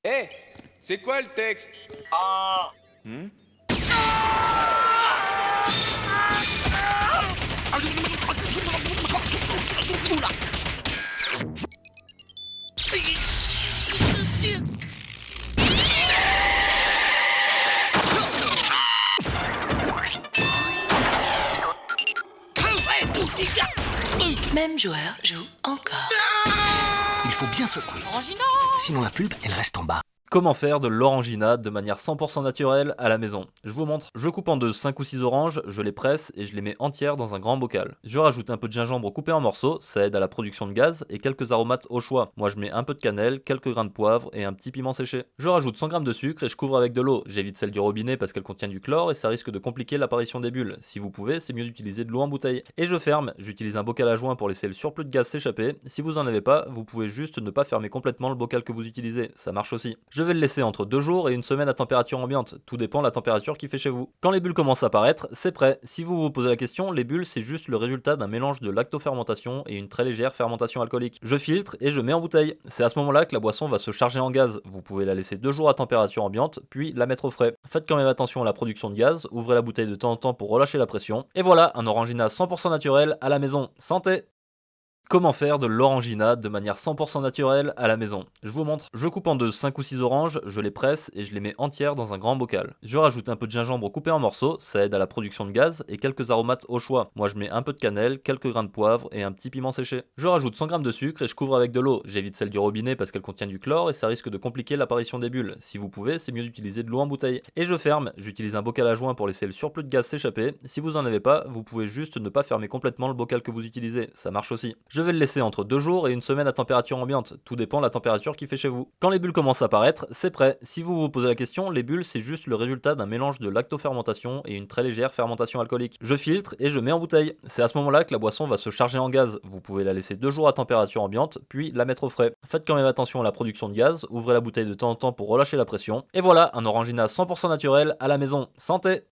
Eh, c'est quoi le texte? Ah. Hmm. Même joueur joue encore. Il faut bien secouer, Orangina. sinon la pulpe, elle reste en bas. Comment faire de l'orangina de manière 100% naturelle à la maison? Je vous montre. Je coupe en deux 5 ou 6 oranges, je les presse et je les mets entières dans un grand bocal. Je rajoute un peu de gingembre coupé en morceaux, ça aide à la production de gaz, et quelques aromates au choix. Moi je mets un peu de cannelle, quelques grains de poivre et un petit piment séché. Je rajoute 100 g de sucre et je couvre avec de l'eau. J'évite celle du robinet parce qu'elle contient du chlore et ça risque de compliquer l'apparition des bulles. Si vous pouvez, c'est mieux d'utiliser de l'eau en bouteille. Et je ferme, j'utilise un bocal à joint pour laisser le surplus de gaz s'échapper. Si vous en avez pas, vous pouvez juste ne pas fermer complètement le bocal que vous utilisez, ça marche aussi. Je vais le laisser entre 2 jours et une semaine à température ambiante, tout dépend de la température qu'il fait chez vous. Quand les bulles commencent à apparaître, c'est prêt. Si vous vous posez la question, les bulles c'est juste le résultat d'un mélange de lactofermentation et une très légère fermentation alcoolique. Je filtre et je mets en bouteille. C'est à ce moment-là que la boisson va se charger en gaz. Vous pouvez la laisser 2 jours à température ambiante, puis la mettre au frais. Faites quand même attention à la production de gaz, ouvrez la bouteille de temps en temps pour relâcher la pression. Et voilà, un orangina 100% naturel à la maison. Santé! Comment faire de l'orangina de manière 100% naturelle à la maison? Je vous montre. Je coupe en deux 5 ou 6 oranges, je les presse et je les mets entières dans un grand bocal. Je rajoute un peu de gingembre coupé en morceaux, ça aide à la production de gaz, et quelques aromates au choix. Moi je mets un peu de cannelle, quelques grains de poivre et un petit piment séché. Je rajoute 100 g de sucre et je couvre avec de l'eau. J'évite celle du robinet parce qu'elle contient du chlore et ça risque de compliquer l'apparition des bulles. Si vous pouvez, c'est mieux d'utiliser de l'eau en bouteille. Et je ferme, j'utilise un bocal à joint pour laisser le surplus de gaz s'échapper. Si vous en avez pas, vous pouvez juste ne pas fermer complètement le bocal que vous utilisez, ça marche aussi. Je vais le laisser entre 2 jours et une semaine à température ambiante, tout dépend de la température qu'il fait chez vous. Quand les bulles commencent à apparaître, c'est prêt. Si vous vous posez la question, les bulles c'est juste le résultat d'un mélange de lactofermentation et une très légère fermentation alcoolique. Je filtre et je mets en bouteille. C'est à ce moment-là que la boisson va se charger en gaz. Vous pouvez la laisser 2 jours à température ambiante, puis la mettre au frais. Faites quand même attention à la production de gaz, ouvrez la bouteille de temps en temps pour relâcher la pression. Et voilà, un orangina 100% naturel à la maison. Santé!